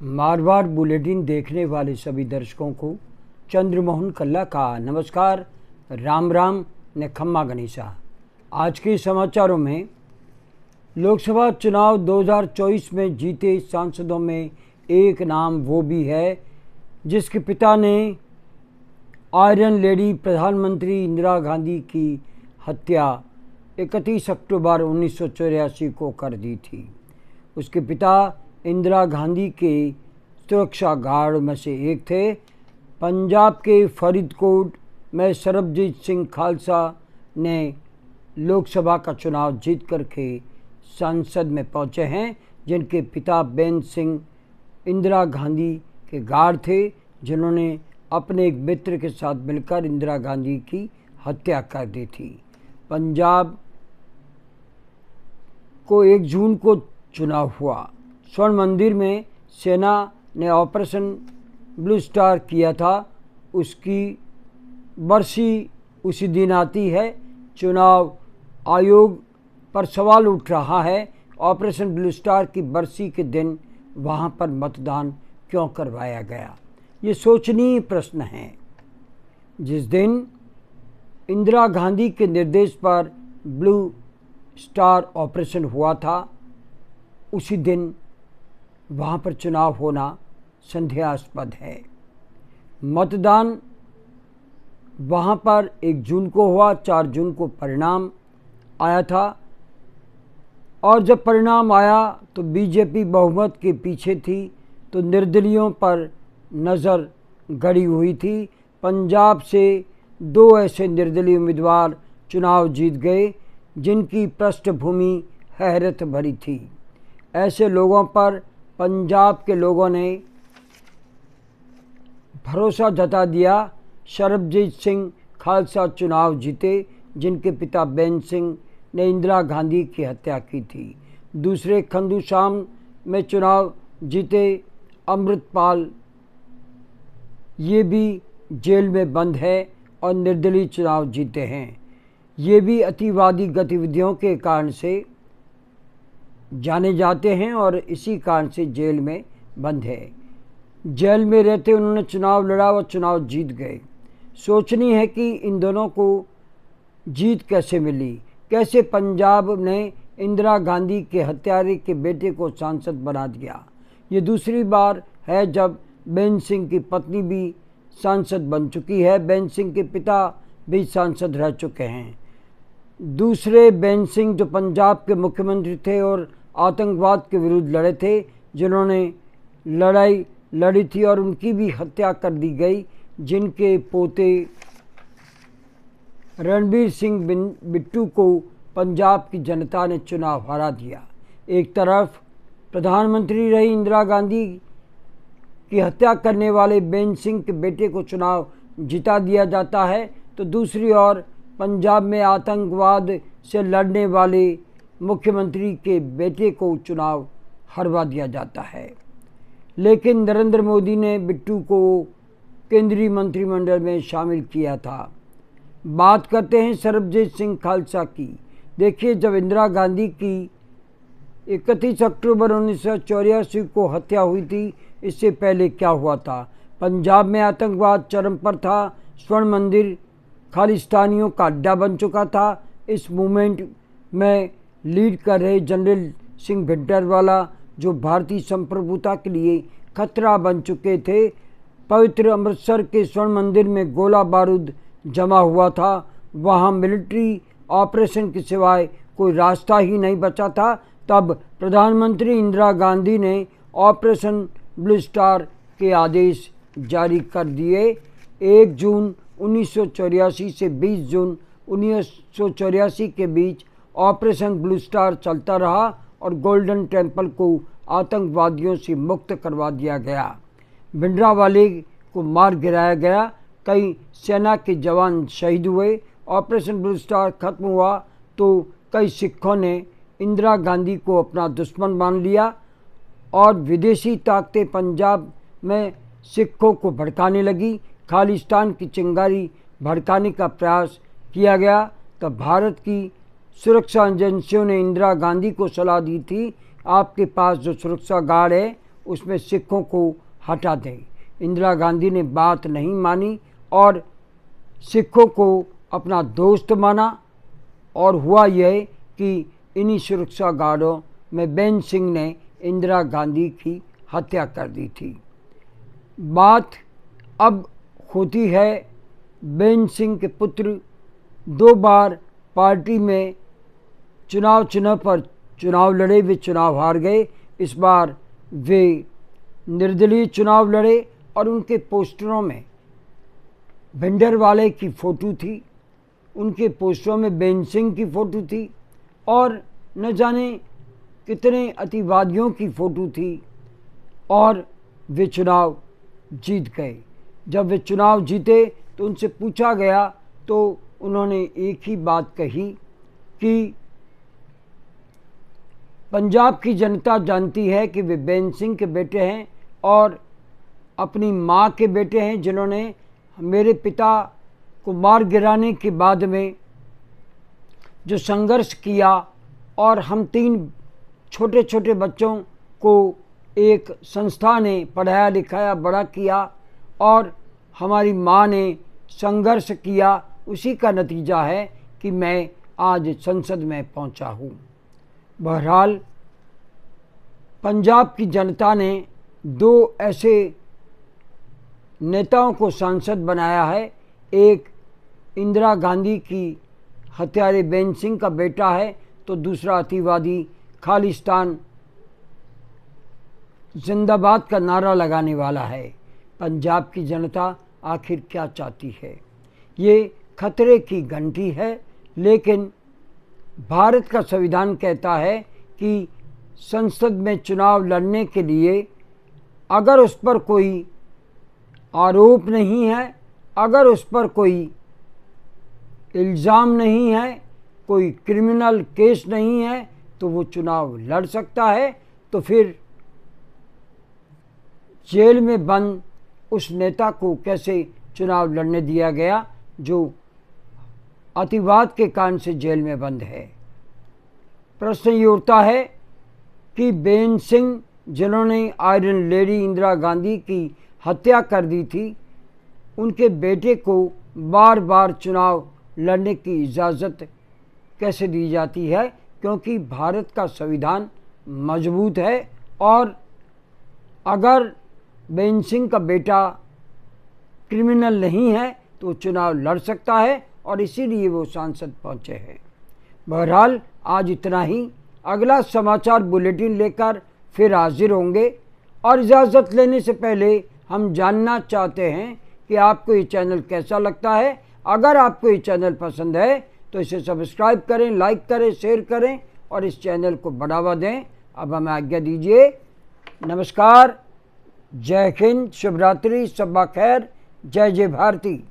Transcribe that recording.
Marwar bulletin देखने वाले सभी दर्शकों को चंद्रमोहन कल्ला का नमस्कार, राम राम ने खम्मा गणेशा। आज के समाचारों में लोकसभा चुनाव 2024 में जीते सांसदों में एक नाम वो भी है जिसके पिता ने आयरन लेडी प्रधानमंत्री इंदिरा गांधी की हत्या 31 अक्टूबर 1984 को कर दी थी। उसके पिता इंदिरा गांधी के सुरक्षा गार्ड में से एक थे। पंजाब के फरीदकोट में सरबजीत सिंह खालसा ने लोकसभा का चुनाव जीत करके संसद में पहुंचे हैं, जिनके पिता बेन सिंह इंदिरा गांधी के गार्ड थे, जिन्होंने अपने एक मित्र के साथ मिलकर इंदिरा गांधी की हत्या कर दी थी। पंजाब को 1 जून को चुनाव हुआ। स्वर्ण मंदिर में सेना ने ऑपरेशन ब्लू स्टार किया था, उसकी बरसी उसी दिन आती है। चुनाव आयोग पर सवाल उठ रहा है, ऑपरेशन ब्लू स्टार की बरसी के दिन वहां पर मतदान क्यों करवाया गया। ये सोचनीय प्रश्न है। जिस दिन इंदिरा गांधी के निर्देश पर ब्लू स्टार ऑपरेशन हुआ था, उसी दिन वहाँ पर चुनाव होना संदेहास्पद है। मतदान वहाँ पर 1 जून को हुआ, 4 जून को परिणाम आया था, और जब परिणाम आया तो बीजेपी बहुमत के पीछे थी, तो निर्दलियों पर नज़र गड़ी हुई थी। पंजाब से 2 ऐसे निर्दलीय उम्मीदवार चुनाव जीत गए जिनकी पृष्ठभूमि हैरत भरी थी। ऐसे लोगों पर पंजाब के लोगों ने भरोसा जता दिया। सरबजीत सिंह खालसा चुनाव जीते, जिनके पिता बेन सिंह ने इंदिरा गांधी की हत्या की थी। दूसरे खंडूशाम में चुनाव जीते अमृतपाल, ये भी जेल में बंद है और निर्दलीय चुनाव जीते हैं। ये भी अतिवादी गतिविधियों के कारण से जाने जाते हैं और इसी कारण से जेल में बंद है। जेल में रहते उन्होंने चुनाव लड़ा और चुनाव जीत गए। सोचनी है कि इन दोनों को जीत कैसे मिली, कैसे पंजाब ने इंदिरा गांधी के हत्यारे के बेटे को सांसद बना दिया। ये दूसरी बार है जब बेन सिंह की पत्नी भी सांसद बन चुकी है। बेन सिंह के पिता भी सांसद रह चुके हैं। दूसरे बेन सिंह जो पंजाब के मुख्यमंत्री थे और आतंकवाद के विरुद्ध लड़े थे, जिन्होंने लड़ाई लड़ी थी और उनकी भी हत्या कर दी गई, जिनके पोते रणबीर सिंह बिट्टू को पंजाब की जनता ने चुनाव हरा दिया। एक तरफ प्रधानमंत्री रही इंदिरा गांधी की हत्या करने वाले बेन सिंह के बेटे को चुनाव जिता दिया जाता है, तो दूसरी ओर पंजाब में आतंकवाद से लड़ने वाले मुख्यमंत्री के बेटे को चुनाव हरवा दिया जाता है। लेकिन नरेंद्र मोदी ने बिट्टू को केंद्रीय मंत्रिमंडल में शामिल किया था। बात करते हैं सरबजीत सिंह खालसा की। देखिए, जब इंदिरा गांधी की 31 अक्टूबर 1984 को हत्या हुई थी, इससे पहले क्या हुआ था। पंजाब में आतंकवाद चरम पर था। स्वर्ण मंदिर खालिस्तानियों का अड्डा बन चुका था। इस मूवमेंट में लीड कर रहे जनरल सिंह भिंडरवाला, जो भारतीय संप्रभुता के लिए खतरा बन चुके थे। पवित्र अमृतसर के स्वर्ण मंदिर में गोला बारूद जमा हुआ था। वहां मिलिट्री ऑपरेशन के सिवाय कोई रास्ता ही नहीं बचा था। तब प्रधानमंत्री इंदिरा गांधी ने ऑपरेशन ब्लू स्टार के आदेश जारी कर दिए। 1 जून 1984 से 20 जून 1984 के बीच ऑपरेशन ब्लू स्टार चलता रहा और गोल्डन टेम्पल को आतंकवादियों से मुक्त करवा दिया गया। भिंडरावाले को मार गिराया गया। कई सेना के जवान शहीद हुए। ऑपरेशन ब्लू स्टार खत्म हुआ तो कई सिखों ने इंदिरा गांधी को अपना दुश्मन मान लिया और विदेशी ताकतें पंजाब में सिखों को भड़काने लगी। खालिस्तान की चिंगारी भड़काने का प्रयास किया गया। तब भारत की सुरक्षा एजेंसियों ने इंदिरा गांधी को सलाह दी थी, आपके पास जो सुरक्षा गार्ड है उसमें सिखों को हटा दें। इंदिरा गांधी ने बात नहीं मानी और सिखों को अपना दोस्त माना और हुआ यह कि इन्हीं सुरक्षा गार्डों में बेन सिंह ने इंदिरा गांधी की हत्या कर दी थी। बात अब होती है बेन सिंह के पुत्र 2 बार पार्टी में चुनाव लड़े, वे चुनाव हार गए। इस बार वे निर्दलीय चुनाव लड़े और उनके पोस्टरों में भिंडरवाले की फ़ोटो थी, उनके पोस्टरों में बेन सिंह की फ़ोटो थी और न जाने कितने अतिवादियों की फ़ोटो थी और वे चुनाव जीत गए। जब वे चुनाव जीते तो उनसे पूछा गया तो उन्होंने एक ही बात कही कि पंजाब की जनता जानती है कि वे बेन सिंह के बेटे हैं और अपनी मां के बेटे हैं, जिन्होंने मेरे पिता को मार गिराने के बाद में जो संघर्ष किया और हम 3 छोटे छोटे बच्चों को एक संस्था ने पढ़ाया लिखाया बड़ा किया और हमारी मां ने संघर्ष किया, उसी का नतीजा है कि मैं आज संसद में पहुंचा हूं। बहरहाल पंजाब की जनता ने 2 ऐसे नेताओं को सांसद बनाया है। एक इंदिरा गांधी की हत्यारे बेन सिंह का बेटा है तो दूसरा अतिवादी खालिस्तान जिंदाबाद का नारा लगाने वाला है। पंजाब की जनता आखिर क्या चाहती है? ये खतरे की घंटी है, लेकिन भारत का संविधान कहता है कि संसद में चुनाव लड़ने के लिए अगर उस पर कोई आरोप नहीं है, अगर उस पर कोई इल्ज़ाम नहीं है, कोई क्रिमिनल केस नहीं है, तो वो चुनाव लड़ सकता है। तो फिर जेल में बंद उस नेता को कैसे चुनाव लड़ने दिया गया जो अतिवाद के कारण से जेल में बंद है? प्रश्न ये उठता है कि बेन सिंह, जिन्होंने आयरन लेडी इंदिरा गांधी की हत्या कर दी थी, उनके बेटे को बार बार चुनाव लड़ने की इजाज़त कैसे दी जाती है? क्योंकि भारत का संविधान मजबूत है और अगर बेन सिंह का बेटा क्रिमिनल नहीं है तो चुनाव लड़ सकता है और इसीलिए वो सांसद पहुंचे हैं। बहरहाल आज इतना ही। अगला समाचार बुलेटिन लेकर फिर हाजिर होंगे और इजाज़त लेने से पहले हम जानना चाहते हैं कि आपको ये चैनल कैसा लगता है। अगर आपको ये चैनल पसंद है तो इसे सब्सक्राइब करें, लाइक करें, शेयर करें और इस चैनल को बढ़ावा दें। अब हमें आज्ञा दीजिए। नमस्कार, जय हिंद, शुभ रात्रि, शब्बा खैर, जय जय भारती।